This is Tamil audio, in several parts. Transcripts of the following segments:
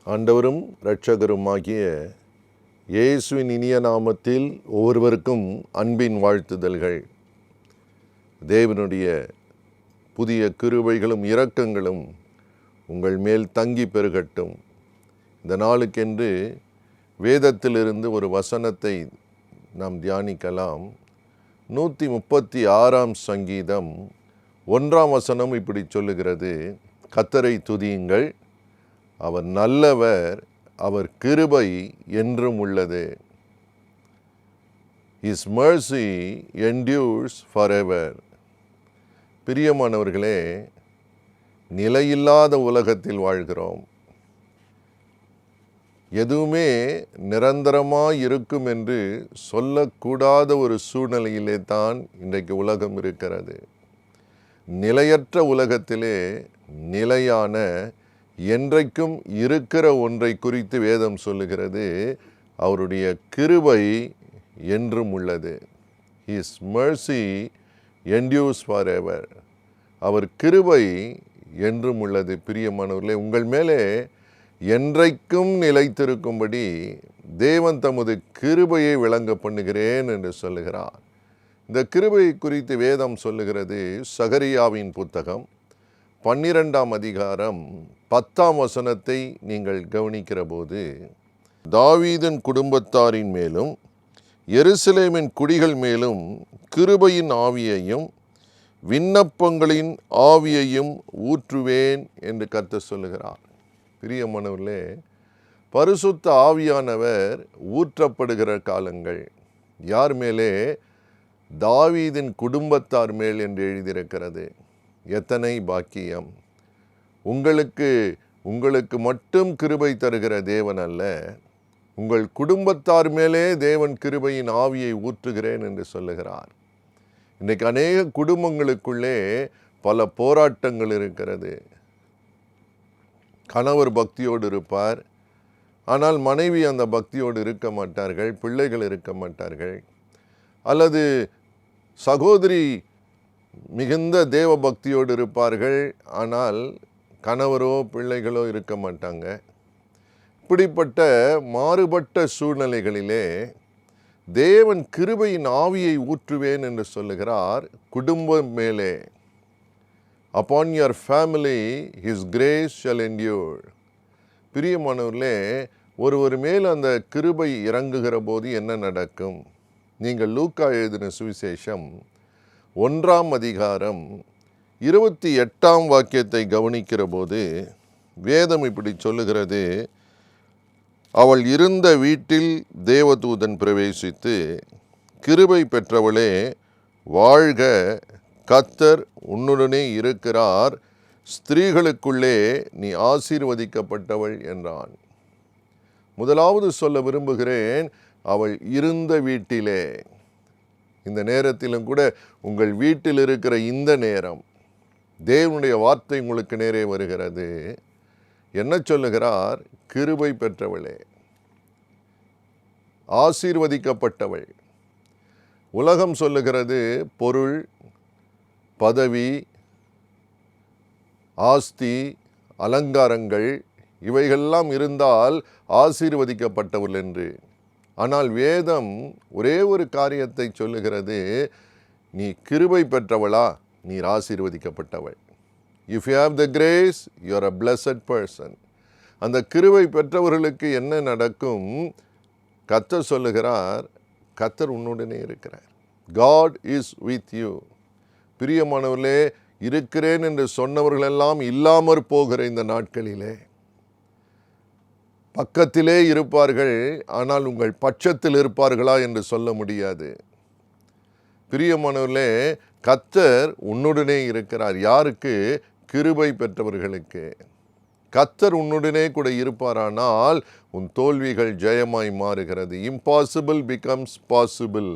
ஆண்டவரும் இரட்சகருமாகிய இயேசுவின் இனிய நாமத்தில் ஒவ்வொருவருக்கும் அன்பின் வாழ்த்துதல்கள். தேவனுடைய புதிய கிருபைகளும் இரக்கங்களும் உங்கள் மேல் தங்கி பெருகட்டும். இந்த நாளுக்கென்று வேதத்திலிருந்து ஒரு வசனத்தை நாம் தியானிக்கலாம். 136 சங்கீதம் 1 வசனம் இப்படி சொல்லுகிறது: கர்த்தரை துதியுங்கள், அவர் நல்லவர், அவர் கிருபை என்றும் உள்ளது. His mercy endures forever. பிரியமானவர்களே, நிலையில்லாத உலகத்தில் வாழ்கிறோம். எதுவுமே நிரந்தரமாக இருக்கும் என்று சொல்லக்கூடாத ஒரு சூழ்நிலையிலே தான் இன்றைக்கு உலகம் இருக்கிறது. நிலையற்ற உலகத்திலே நிலையான என்றைக்கும் இருக்கிற ஒன்றை குறித்து வேதம் சொல்லுகிறது: அவருடைய கிருபை என்றும் உள்ளது. His mercy endures forever. அவர் கிருபை என்றும் உள்ளது. பிரியமானவர்களே, உங்கள் மேலே என்றைக்கும் நிலைத்திருக்கும்படி தேவன் தமது கிருபையை விளங்க பண்ணுகிறேன் என்று சொல்லுகிறார். இந்த கிருபை குறித்து வேதம் சொல்லுகிறது. சகரியாவின் புத்தகம் 12 அதிகாரம் 10 வசனத்தை நீங்கள் கவனிக்கிற போது, தாவீதின் குடும்பத்தாரின் மேலும் எருசலேமின் குடிகள் மேலும் கிருபையின் ஆவியையும் விண்ணப்பங்களின் ஆவியையும் ஊற்றுவேன் என்று கர்த்தர் சொல்லுகிறார். பிரியமானவர்களே, பரிசுத்த ஆவியானவர் ஊற்றப்படுகிற காலங்கள் யார் மேலே? தாவீதின் குடும்பத்தார் மேல் என்று எழுதியிருக்கிறது. எத்தனை பாக்கியம்! உங்களுக்கு மட்டும் கிருபை தருகிற தேவன் அல்ல, உங்கள் குடும்பத்தார் மேலே தேவன் கிருபையின் ஆவியை ஊற்றுகிறேன் என்று சொல்லுகிறார். இன்றைக்கு அநேக குடும்பங்களுக்குள்ளே பல போராட்டங்கள் இருக்கிறது. கணவர் பக்தியோடு இருப்பார், ஆனால் மனைவி அந்த பக்தியோடு இருக்க மாட்டார்கள், பிள்ளைகள் இருக்க மாட்டார்கள். அல்லது சகோதரி மிகுந்த தேவ பக்தியோடு இருப்பார்கள், ஆனால் கணவரோ பிள்ளைகளோ இருக்க மாட்டாங்க. இப்படிப்பட்ட மாறுபட்ட சூழ்நிலைகளிலே தேவன் கிருபையின் ஆவியை ஊற்றுவேன் என்று சொல்லுகிறார். குடும்பம் மேலே, upon your family his grace shall endure. பிரியமானவர்களே, ஒருவர் மேல் அந்த கிருபை இறங்குகிற போது என்ன நடக்கும்? நீங்கள் லூக்கா எழுதின சுவிசேஷம் 1 அதிகாரம் 28 வாக்கியத்தை கவனிக்கிற போது வேதம் இப்படி சொல்லுகிறது: அவள் இருந்த வீட்டில் தேவதூதன் பிரவேசித்து, கிருபை பெற்றவளே வாழ்க, கர்த்தர் உன்னுடனே இருக்கிறார், ஸ்திரீகளுக்குள்ளே நீ ஆசீர்வதிக்கப்பட்டவள் என்றான். முதலாவது சொல்ல விரும்புகிறேன், அவள் இருந்த வீட்டிலே. இந்த நேரத்திலும் கூட உங்கள் வீட்டில் இருக்கிற இந்த நேரம் தேவனுடைய வார்த்தை உங்களுக்கு நேரே வருகிறது. என்ன சொல்லுகிறார்? கிருபை பெற்றவளே, ஆசீர்வதிக்கப்பட்டவள். உலகம் சொல்லுகிறது பொருள், பதவி, ஆஸ்தி, அலங்காரங்கள் இவைகளெல்லாம் இருந்தால் ஆசீர்வதிக்கப்பட்டவள் என்று. ஆனால் வேதம் ஒரே ஒரு காரியத்தை சொல்லுகிறது: நீ கிருபை பெற்றவளா, நீர் ஆசீர்வதிக்கப்பட்டவள். If you have the grace, you are a blessed person. அந்த கிருபை பெற்றவர்களுக்கு என்ன நடக்கும்? கர்த்தர் சொல்லுகிறார், கர்த்தர் உன்னுடனே இருக்கிறார். God is with you. பிரியமானவர்களே, இருக்கிறேன் என்று சொன்னவர்களெல்லாம் இல்லாமற் போகிற இந்த நாட்களிலே பக்கத்திலே இருப்பார்கள், ஆனால் உங்கள் பட்சத்தில் இருப்பார்களா என்று சொல்ல முடியாது. பிரியமானவர்களே, கர்த்தர் உன்னுடனே இருக்கிறார். யாருக்கு? கிருபை பெற்றவர்களுக்கு. கர்த்தர் உன்னுடனே கூட இருப்பாரானால் உன் தோல்விகள் ஜெயமாய் மாறுகிறது. Impossible becomes possible.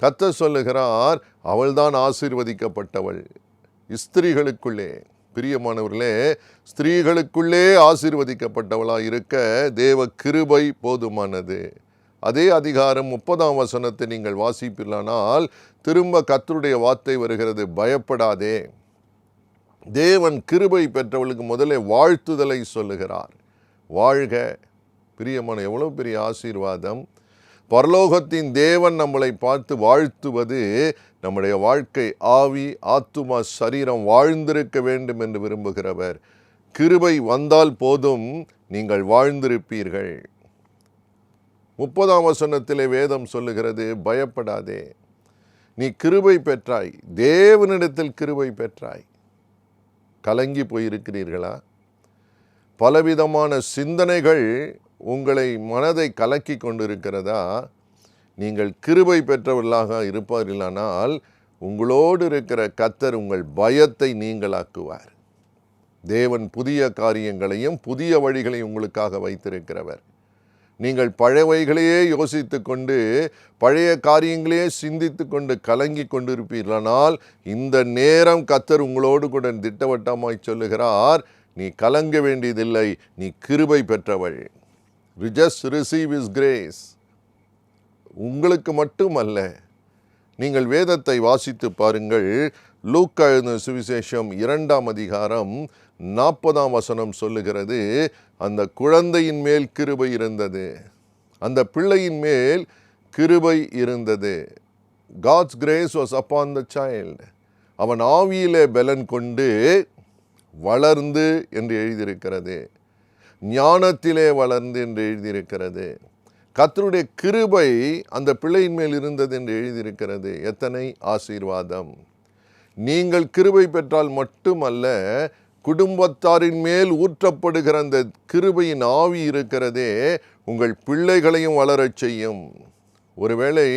கர்த்தர் சொல்லுகிறார், அவள்தான் ஆசீர்வதிக்கப்பட்டவள். ஸ்திரீகளுக்குள்ளே, பிரியமானவர்களே, ஸ்திரீகளுக்குள்ளே ஆசீர்வதிக்கப்பட்டவளாக இருக்க தேவ கிருபை போதுமானது. அதே அதிகாரம் 30 வசனத்தை நீங்கள் வாசிப்பீர்களானால் திரும்ப கர்த்தருடைய வார்த்தை வருகிறது: பயப்படாதே. தேவன் கிருபை பெற்றவளுக்கு முதலே வாழ்த்துதலை சொல்லுகிறார். வாழ்க. பிரியமான, எவ்வளோ பெரிய ஆசீர்வாதம்! பரலோகத்தின் தேவன் நம்மளை பார்த்து வாழ்த்துவது நம்முடைய வாழ்க்கை ஆவி, ஆத்துமா, சரீரம் வாழ்ந்திருக்க வேண்டும் என்று விரும்புகிறவர். கிருபை வந்தால் போதும், நீங்கள் வாழ்ந்திருப்பீர்கள். 30ஆம் வசனத்திலே வேதம் சொல்லுகிறது, பயப்படாதே, நீ கிருபை பெற்றாய், தேவனிடத்தில் கிருபை பெற்றாய். கலங்கி போயிருக்கிறீர்களா? பலவிதமான சிந்தனைகள் உங்களை மனதை கலக்கி கொண்டிருக்கிறதா? நீங்கள் கிருபை பெற்றவர்களாக இருப்பார்களானால் உங்களோடு இருக்கிற கர்த்தர் உங்கள் பயத்தை நீங்களாக்குவார். தேவன் புதிய காரியங்களையும் புதிய வழிகளையும் உங்களுக்காக வைத்திருக்கிறவர். நீங்கள் பழையவைகளையே யோசித்து கொண்டு பழைய காரியங்களையே சிந்தித்து கொண்டு கலங்கி கொண்டிருப்பீர்களானால் இந்த நேரம் கர்த்தர் உங்களோடு கூட திட்டவட்டமாய் சொல்லுகிறார், நீ கலங்க வேண்டியதில்லை, நீ கிருபை பெற்றவள். Just receive His grace. உங்களுக்கு மட்டுமல்ல, நீங்கள் வேதத்தை வாசித்து பாருங்கள். லூக்கா எழுதின சுவிசேஷம் 2ஆம் அதிகாரம் 40ஆம் வசனம் சொல்லுகிறது, அந்த குழந்தையின் மேல் கிருபை இருந்தது, அந்த பிள்ளையின் மேல் கிருபை இருந்தது. God's grace was upon the child. அவன் ஆவியிலே பலன் கொண்டு வளர்ந்து என்று எழுதியிருக்கிறது, ஞானத்திலே வளர்ந்து என்று எழுதியிருக்கிறது. கர்த்தருடைய கிருபை அந்த பிள்ளையின் மேல் இருந்தது என்று எழுதியிருக்கிறது. எத்தனை ஆசீர்வாதம்! நீங்கள் கிருபை பெற்றால் மட்டுமல்ல, குடும்பத்தாரின் மேல் ஊற்றப்படுகிற அந்த கிருபையின் ஆவி இருக்கிறதே, உங்கள் பிள்ளைகளையும் வளரச் செய்யும். ஒருவேளை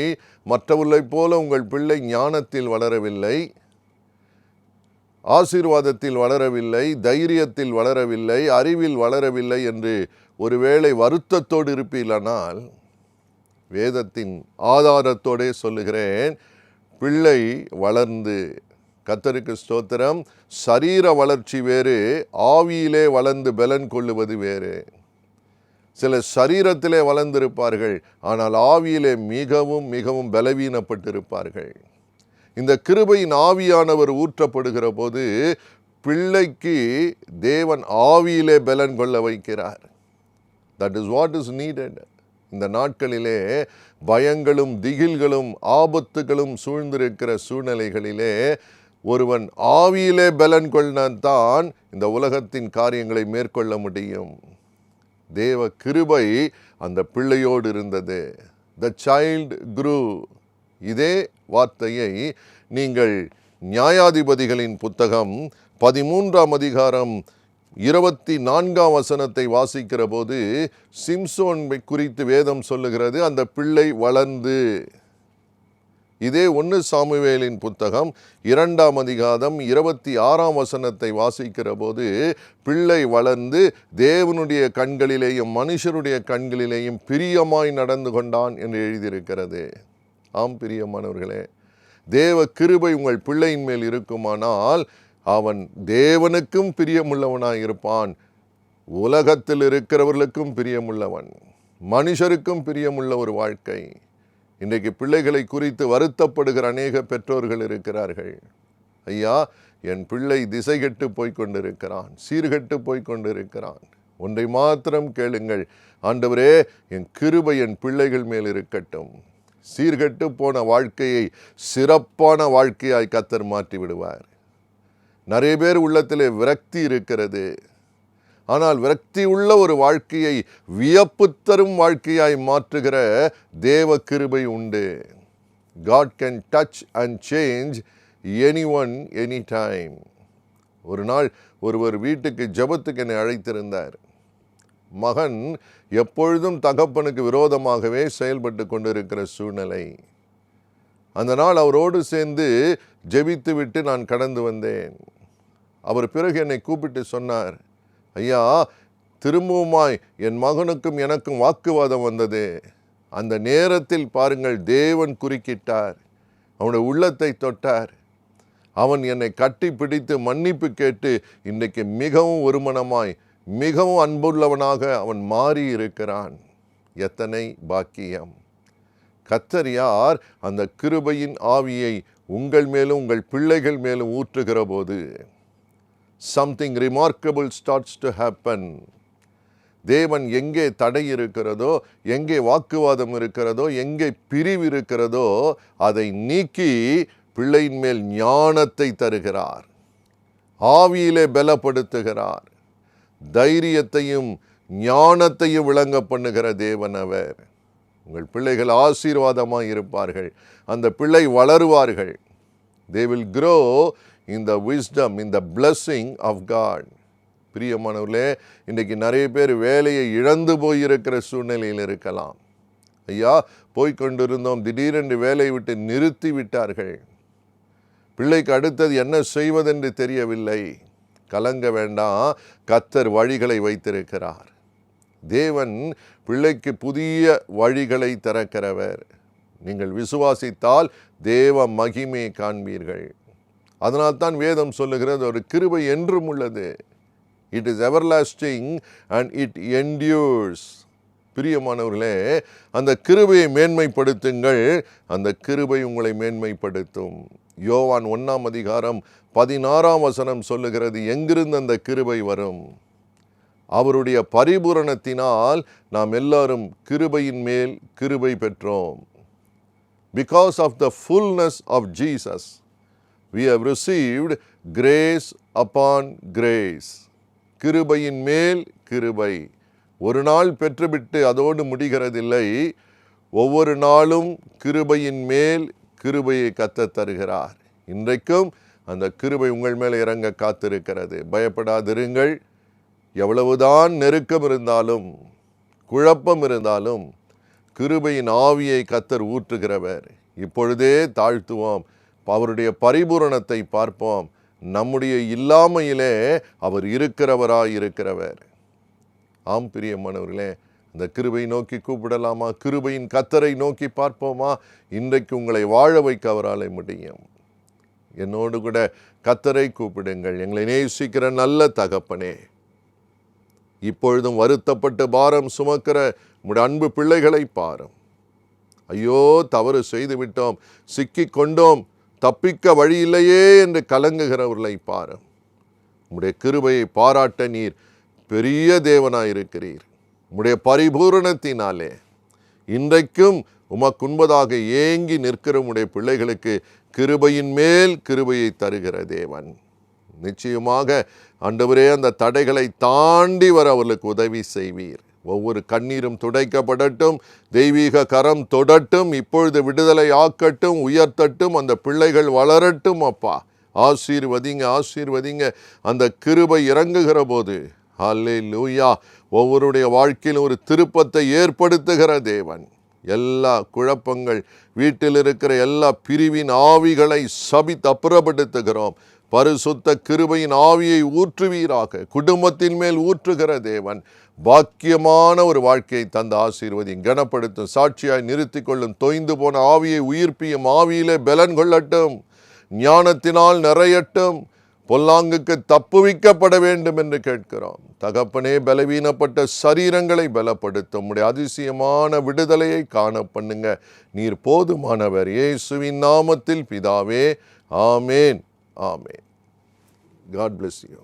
மற்றவர்களைப் போல உங்கள் பிள்ளை ஞானத்தில் வளரவில்லை, ஆசீர்வாதத்தில் வளரவில்லை, தைரியத்தில் வளரவில்லை, அறிவில் வளரவில்லை என்று ஒருவேளை வருத்தத்தோடு இருப்பீர்களானால், வேதத்தின் ஆதாரத்தோடே சொல்லுகிறேன், பிள்ளை வளர்ந்து, கர்த்தருக்கு ஸ்தோத்திரம், சரீர வளர்ச்சி வேறு, ஆவியிலே வளர்ந்து பலன் கொள்ளுவது வேறு. சில சரீரத்திலே வளர்ந்திருப்பார்கள், ஆனால் ஆவியிலே மிகவும் மிகவும் பலவீனப்பட்டிருப்பார்கள். இந்த கிருபையின் ஆவியானவர் ஊற்றப்படுகிற போது பிள்ளைக்கு தேவன் ஆவியிலே பலன் கொள்ள வைக்கிறார். That is what is needed. இந்த நாட்களிலே பயங்களும் திகில்களும் ஆபத்துகளும் சூழ்ந்திருக்கிற சூழ்நிலைகளிலே ஒருவன் ஆவியிலே பலன் கொள்ளத்தான் இந்த உலகத்தின் காரியங்களை மேற்கொள்ள முடியும். தேவ கிருபை அந்த பிள்ளையோடு இருந்தது. The child grew. இதே வார்த்தையை நீங்கள் நியாயாதிபதிகளின் புத்தகம் 13ஆம் அதிகாரம் 24ஆம் வசனத்தை வாசிக்கிற போது சிம்சோன் குறித்து வேதம் சொல்லுகிறது, அந்த பிள்ளை வளர்ந்து. இதே 1 சாமுவேலின் புத்தகம் 2ஆம் அதிகாரம் 26ஆம் வசனத்தை வாசிக்கிற போது பிள்ளை வளர்ந்து தேவனுடைய கண்களிலேயும் மனுஷருடைய கண்களிலேயும் பிரியமாய் நடந்து கொண்டான் என்று எழுதியிருக்கிறது. ஆம் பிரியமானவர்களே, தேவ கிருபை உங்கள் பிள்ளையின் மேல் இருக்குமானால் அவன் தேவனுக்கும் பிரியமுள்ளவனாய் இருப்பான், உலகத்தில் இருக்கிறவர்களுக்கும் பிரியமுள்ளவன், மனுஷருக்கும் பிரியமுள்ள ஒரு வாழ்க்கை. இன்றைக்கு பிள்ளைகளை குறித்து வருத்தப்படுகிற அநேக பெற்றோர்கள் இருக்கிறார்கள். ஐயா, என் பிள்ளை திசை கெட்டு போய்கொண்டிருக்கிறான், சீர்கெட்டு போய்கொண்டிருக்கிறான். ஒன்றை மாத்திரம் கேளுங்கள், ஆண்டவரே, என் கிருபை என் பிள்ளைகள் மேல் இருக்கட்டும். சீர்கெட்டு போன வாழ்க்கையை சிறப்பான வாழ்க்கையாய் கர்த்தர் மாற்றி விடுவார். நிறைய பேர் உள்ளத்திலே விரக்தி இருக்கிறது, ஆனால் விரக்தி உள்ள ஒரு வாழ்க்கையை வியப்பு தரும் வாழ்க்கையாய் மாற்றுகிற தேவ கிருபை உண்டு. God can touch and change anyone anytime. ஒரு நாள் ஒருவர் வீட்டுக்கு ஜெபத்துக்கு என்னை அழைத்திருந்தார். மகன் எப்பொழுதும் தகப்பனுக்கு விரோதமாகவே செயல்பட்டு கொண்டிருக்கிற சூழ்நிலை. அந்த நாள் அவரோடு சேர்ந்து ஜெபித்து விட்டு நான் கடந்து வந்தேன். அவர் பிறகு என்னை கூப்பிட்டு சொன்னார், ஐயா, திரும்பவுமாய் என் மகனுக்கும் எனக்கும் வாக்குவாதம் வந்தது. அந்த நேரத்தில் பாருங்கள், தேவன் குறுக்கிட்டார், அவனுடைய உள்ளத்தை தொட்டார். அவன் என்னை கட்டி பிடித்து மன்னிப்பு கேட்டு இன்றைக்கு மிகவும் ஒருமனமாய் மிகவும் அன்புள்ளவனாக அவன் மாறி இருக்கிறான். எத்தனை பாக்கியம்! கர்த்தர் யார்? அந்த கிருபையின் ஆவியை உங்கள் மேலும் உங்கள் பிள்ளைகள் மேலும் ஊற்றுகிற போது something remarkable starts to happen. தேவன் எங்கே தடை இருக்கிறதோ, எங்கே வாக்குவாதம் இருக்கிறதோ, எங்கே பிரிவு இருக்கிறதோ அதை நீக்கி பிள்ளையின் மேல் ஞானத்தை தருகிறார், ஆவியிலே பலப்படுத்துகிறார், தைரியத்தையும் ஞானத்தையும் விளங்க பண்ணுகிற தேவன் அவர். உங்கள் பிள்ளைகள் ஆசீர்வாதமாக இருப்பார்கள், அந்த பிள்ளை வளருவார்கள். They will grow in the wisdom, in the blessing of God. பிரியமானவர்களே, இன்றைக்கு நிறைய பேர் வேலையை இழந்து போயிருக்கிற சூழ்நிலையில் இருக்கலாம். ஐயா, போய்கொண்டிருந்தோம், திடீரென்று வேலையை விட்டு நிறுத்தி விட்டார்கள், பிள்ளைக்கு அடுத்தது என்ன செய்வதென்று தெரியவில்லை. கலங்க வேண்டாம், கர்த்தர் வழிகளை வைத்திருக்கிறார். தேவன் பிள்ளைக்கு புதிய வழிகளை திறக்கிறவர். நீங்கள் விசுவாசித்தால் தேவ மகிமையை காண்பீர்கள். அதனால்தான் வேதம் சொல்லுகிறது, ஒரு கிருபை என்றும் உள்ளது. It is everlasting and it endures. பிரியமானவர்களே, அந்த கிருபையை மேன்மைப்படுத்துங்கள், அந்த கிருபை உங்களை மேன்மைப்படுத்தும். யோவான் 1:16 சொல்லுகிறது, எங்கிருந்து அந்த கிருபை வரும்? அவருடைய பரிபூரணத்தினால் நாம் எல்லாரும் கிருபையின் மேல் கிருபை பெற்றோம். Because of the fullness of Jesus, we have received grace upon grace. கிருபையின் மேல் கிருபை. ஒரு நாள் பெற்றுவிட்டு அதோடு முடிகிறதில்லை. ஒவ்வொரு நாளும் கிருபையின் மேல் கிருபையை கர்த்தர் தருகிறார். இன்றைக்கும் அந்த கிருபை உங்கள் மேலே இறங்க காத்திருக்கிறது. பயப்படாதிருங்கள். எவ்வளவுதான் நெருக்கம் இருந்தாலும், குழப்பம் இருந்தாலும், கிருபையின் ஆவியை கர்த்தர் ஊற்றுகிறவர். இப்பொழுதே தாழ்த்துவோம், அவருடைய பரிபூரணத்தை பார்ப்போம். நம்முடைய இல்லாமையிலே அவர் இருக்கிறவர். ஆம் பிரியமானவர்களே, இந்த கிருபை நோக்கி கூப்பிடலாமா? கிருபையின் கர்த்தரை நோக்கி பார்ப்போமா? இன்றைக்கு உங்களை வாழ வைக்க அவரால் முடியும். என்னோடு கூட கர்த்தரை கூப்பிடுங்கள். எங்களை நேசிக்கிற நல்ல தகப்பனே, இப்பொழுதும் வருத்தப்பட்டு பாரம் சுமக்கிற உம்முடைய அன்பு பிள்ளைகளை பாரும். ஐயோ, தவறு செய்து விட்டோம், சிக்கிக் கொண்டோம், தப்பிக்க வழி இல்லையே என்று கலங்குகிறவர்களை பாரும். உம்முடைய கிருபையை பாராட்ட நீர் பெரிய தேவனாயிருக்கிறீர். உம்முடைய பரிபூரணத்தினாலே இன்றைக்கும் உமக்குன்பதாக ஏங்கி நிற்கிற உம்முடைய பிள்ளைகளுக்கு கிருபையின் மேல் கிருபையை தருகிற தேவன். நிச்சயமாக ஆண்டவரே, அந்த தடைகளை தாண்டி வர அவர்களுக்கு உதவி செய்வீர். ஒவ்வொரு கண்ணீரும் துடைக்கப்படட்டும், தெய்வீக கரம் தொடட்டும், இப்பொழுது விடுதலை ஆக்கட்டும், உயர்த்தட்டும், அந்த பிள்ளைகள் வளரட்டும். அப்பா, ஆசீர்வதிங்க. அந்த கிருபை இறங்குகிற போது அல்லேலூயா, ஒவ்வொருடைய வாழ்க்கையிலும் ஒரு திருப்பத்தை ஏற்படுத்துகிற தேவன். எல்லா குழப்பங்கள், வீட்டில் இருக்கிற எல்லா பிரிவின் ஆவிகளை அப்புறப்படுத்துகிறோம். பரிசுத்த கிருபையின் ஆவியை ஊற்றுவீராக. குடும்பத்தின் மேல் ஊற்றுகிற தேவன். பாக்கியமான ஒரு வாழ்க்கையை தந்த ஆசீர்வதி கனப்படுத்தும். சாட்சியாய் நிறுத்தி கொள்ளும். தொய்ந்து போன ஆவியை உயிர்ப்பியும். ஆவியிலே பலன் கொள்ளட்டும், ஞானத்தினால் நிறையட்டும், பொல்லாங்குக்கு தப்புவிக்கப்பட வேண்டும் என்று கேட்கிறோம். தகப்பனே, பலவீனப்பட்ட சரீரங்களை பலப்படுத்தும். உம்முடைய அதிசயமான விடுதலையை காண பண்ணுங்க. நீர் போதுமானவர். இயேசுவின் நாமத்தில் பிதாவே, ஆமேன். Amen. God bless you.